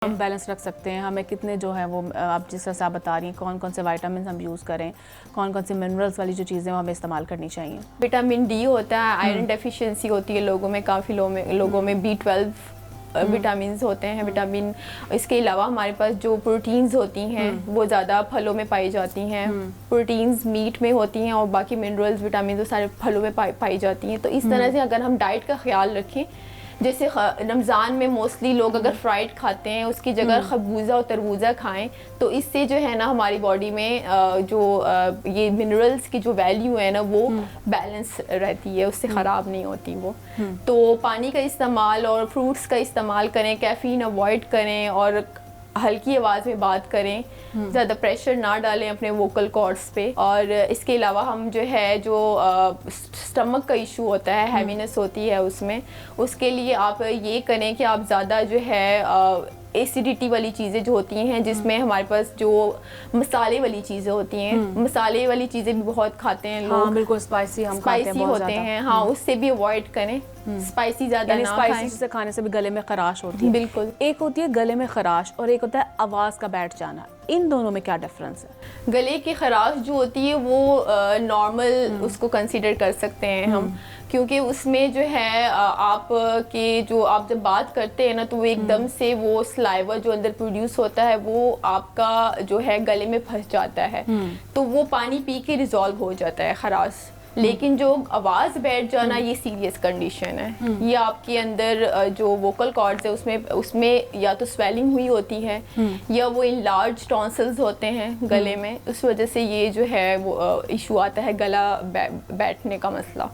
हम बैलेंस रख सकते हैं, हमें कितने जो है वो आप जिस तरह से आप बता रही हैं कौन कौन से विटामिन हम यूज़ करें, कौन कौन सी मिनरल्स वाली जो चीज़ें वो हमें इस्तेमाल करनी चाहिए। विटामिन डी होता है, आयरन डेफिशिएंसी होती है लोगों में, काफ़ी लोगों में B12 विटामिन होते हैं विटामिन। इसके अलावा हमारे पास जो प्रोटीन्स होती हैं वो ज़्यादा फलों में पाई जाती हैं। प्रोटीन्स मीट में होती हैं और बाकी मिनरल्स विटामिन वो सारे फलों में पाई जाती हैं। तो इस तरह से अगर हम डाइट का ख्याल रखें, जैसे रमज़ान में मोस्टली लोग अगर फ्राइड खाते हैं उसकी जगह खरबूजा और तरबूजा खाएं तो इससे जो है ना हमारी बॉडी में जो ये मिनरल्स की जो वैल्यू है ना वो बैलेंस रहती है, उससे ख़राब नहीं होती वो। तो पानी का इस्तेमाल और फ्रूट्स का इस्तेमाल करें, कैफ़ीन अवॉइड करें और हल्की आवाज़ में बात करें, ज़्यादा प्रेशर ना डालें अपने वोकल कॉर्ड्स पे। और इसके अलावा हम जो है जो स्टमक का इशू होता है, हैवीनेस होती है उसमें, उसके लिए आप ये करें कि आप ज़्यादा जो है एसिडिटी वाली चीज़ें जो होती हैं जिसमें हमारे पास जो मसाले वाली चीज़ें होती हैं, मसाले वाली चीज़ें भी बहुत खाते हैं लोग। हाँ, बिल्कुल स्पाइसी हम खाते हैं बहुत होते हैं। हाँ, उससे भी अवॉइड करें, स्पाइसी ज़्यादा ना खाएं। स्पाइसी से खाने से भी गले में खराश होती है। बिल्कुल, एक होती है गले में खराश और एक होता है आवाज़ का बैठ जाना, इन दोनों में क्या डिफरेंस है? गले की खराश जो होती है वो नॉर्मल उसको कंसीडर कर सकते हैं हम, क्योंकि उसमें जो है आप के जो आप जब बात करते हैं ना तो वो एकदम से वो सलाइवा जो अंदर प्रोड्यूस होता है वो आपका जो है गले में फंस जाता है, तो वो पानी पी के रिजॉल्व हो जाता है खराश। लेकिन जो आवाज़ बैठ जाना ये सीरियस कंडीशन है। ये आपके अंदर जो वोकल कॉर्ड्स है उसमें या तो स्वेलिंग हुई होती है या वो इनलार्ज टॉन्सिल्स होते हैं गले में, उस वजह से ये जो है वो इशू आता है गला बैठने का मसला।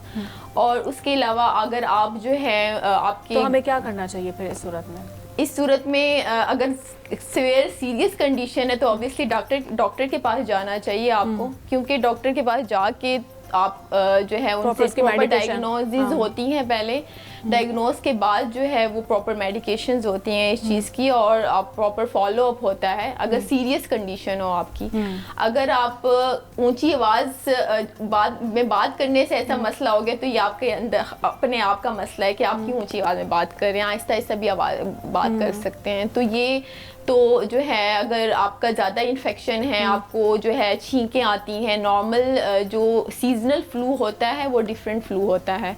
और उसके अलावा अगर आप जो है आपके तो हमें क्या करना चाहिए फिर इस सूरत में? इस सूरत में अगर सीरियस कंडीशन है तो ऑब्वियसली डॉक्टर के पास जाना चाहिए आपको, क्योंकि डॉक्टर के पास जाके आप जो है उनसे प्रॉपर डायग्नोसिस होती हैं पहले, डायग्नोस के बाद जो है वो प्रॉपर मेडिकेशंस होती हैं इस चीज़ की और आप प्रॉपर फॉलो अप होता है अगर सीरियस कंडीशन हो आपकी। अगर आप ऊंची आवाज़ बात करने से ऐसा मसला हो गया तो ये आपके अंदर अपने आप का मसला है कि आपकी ऊंची आवाज़ में बात करें, आहिस्ता आहिस्ता भी बात कर सकते हैं। तो ये तो जो है अगर आपका ज़्यादा इन्फेक्शन है, आपको जो है छींकें आती हैं, नॉर्मल जो सीजनल फ्लू होता है वो डिफरेंट फ्लू होता है।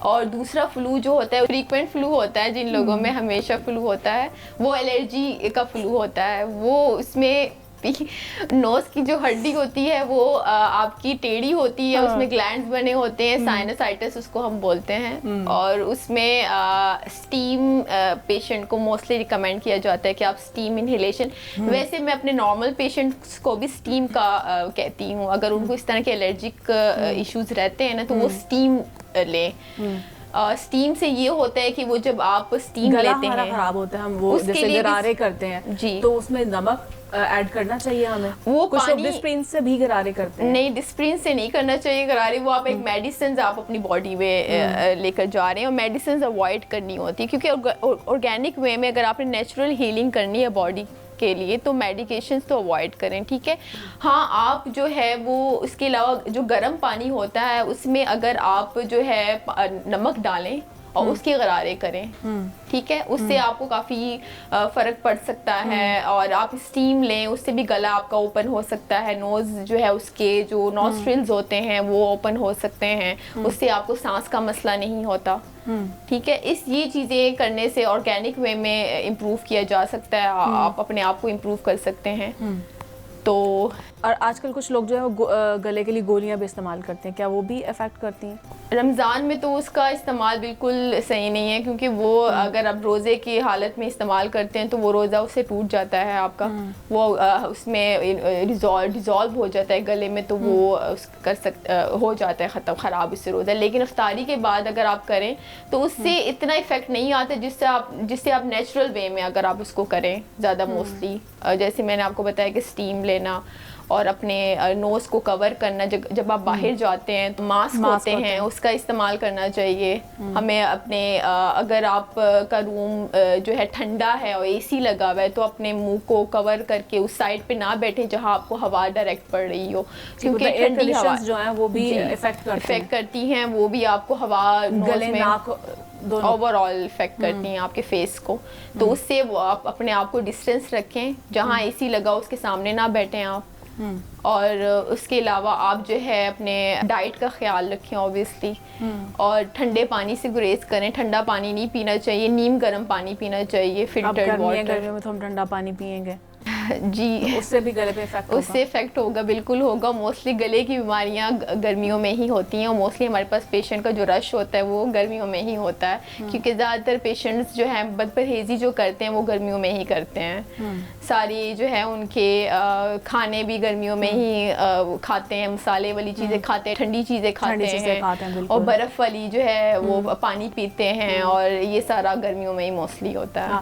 और दूसरा फ्लू जो होता है फ्रीक्वेंट फ्लू होता है, जिन लोगों में हमेशा फ्लू होता है वो एलर्जी का फ्लू होता है। वो उसमें नोज की जो हड्डी होती है वो आपकी टेढ़ी होती है, उसमें ग्लैंड्स बने होते हैं, साइनसाइटिस उसको हम बोलते हैं। और उसमें स्टीम पेशेंट को मोस्टली रिकमेंड किया जाता है कि आप स्टीम इनहेलेशन, वैसे मैं अपने नॉर्मल पेशेंट्स को भी स्टीम का कहती हूँ, अगर उनको इस तरह के एलर्जिक इश्यूज रहते हैं ना तो वो स्टीम लें। स्टीम से ये होता है कि वो जब आप स्टीम लेते हैं खराब होता है, हम वो जैसे गरारे करते हैं जी, तो उसमें नमक ऐड करना चाहिए हमें। वो कुछ लोग डिस्प्रिन से भी गरारे करते हैं। नहीं, डिस्प्रिन से नहीं करना चाहिए गरारे, वो आप एक मेडिसिन आप अपनी बॉडी में लेकर जा रहे हैं और मेडिसिन अवॉइड करनी होती है, क्योंकि ऑर्गेनिक वे में अगर आपने नेचुरल हीलिंग करनी है बॉडी के लिए तो मेडिकेशंस तो अवॉइड करें, ठीक है। हाँ, आप जो है वो उसके अलावा जो गर्म पानी होता है उसमें अगर आप जो है नमक डालें और उसके गरारे करें, ठीक है, उससे आपको काफ़ी फ़र्क पड़ सकता है। और आप स्टीम लें, उससे भी गला आपका ओपन हो सकता है, नोज़ जो है उसके जो नॉस्ट्रिल्स होते हैं वो ओपन हो सकते हैं, उससे आपको सांस का मसला नहीं होता, ठीक है। ये चीज़ें करने से ऑर्गेनिक वे में इम्प्रूव किया जा सकता है, आप अपने आप को इम्प्रूव कर सकते हैं। तो और आजकल कुछ लोग जो है गले के लिए गोलियां भी इस्तेमाल करते हैं, क्या वो भी इफेक्ट करती हैं? रमज़ान में तो उसका इस्तेमाल बिल्कुल सही नहीं है, क्योंकि वो अगर आप रोज़े की हालत में इस्तेमाल करते हैं तो वो रोज़ा उससे टूट जाता है आपका, वो उसमें डिज़ोल्व हो जाता है गले में, तो वो हो जाता है ख़त्म ख़राब इससे रोज़ा। लेकिन इफ्तारी के बाद अगर आप करें तो उससे इतना इफ़ेक्ट नहीं आता जिससे आप नेचुरल वे में अगर आप उसको करें ज़्यादा मोस्टली, जैसे मैंने आपको बताया कि स्टीम लेना और अपने नोज़ को कवर करना, जब आप बाहर जाते हैं तो मास्क होते हैं उसका इस्तेमाल करना चाहिए हमें। अपने अगर आप का रूम जो है ठंडा है और एसी लगा हुआ है तो अपने मुंह को कवर करके उस साइड पे ना बैठे जहां आपको हवा डायरेक्ट पड़ रही हो, क्योंकि ठंडी हवा जो है वो भी इफेक्ट करती हैं, वो भी आपको हवा गले नाक दोनों ओवरऑल इफेक्ट करती हैं आपके फेस को। तो उससे वो आप अपने आप को डिस्टेंस रखें, जहाँ एसी लगा उसके सामने ना बैठें आप। और उसके अलावा आप जो है अपने डाइट का ख्याल रखें ऑब्वियसली, और ठंडे पानी से गुरेज करें। ठंडा पानी नहीं पीना चाहिए, नीम गर्म पानी पीना चाहिए, फिल्टर्ड वाटर। गर्मियों में तो हम ठंडा पानी पियेंगे जी, तो उससे भी गले पे इफेक्ट होगा। उससे इफेक्ट होगा, बिल्कुल होगा। मोस्टली गले की बीमारियां गर्मियों में ही होती हैं, और मोस्टली हमारे पास पेशेंट का जो रश होता है वो गर्मियों में ही होता है, क्योंकि ज़्यादातर पेशेंट्स जो हैं बदपरहेज़ी जो करते हैं वो गर्मियों में ही करते हैं। सारी जो है उनके खाने भी गर्मियों में ही खाते हैं, मसाले वाली चीज़ें खाते हैं, ठंडी चीज़ें खाते हैं, और बर्फ़ वाली जो है वो पानी पीते हैं, और ये सारा गर्मियों में ही मोस्टली होता है।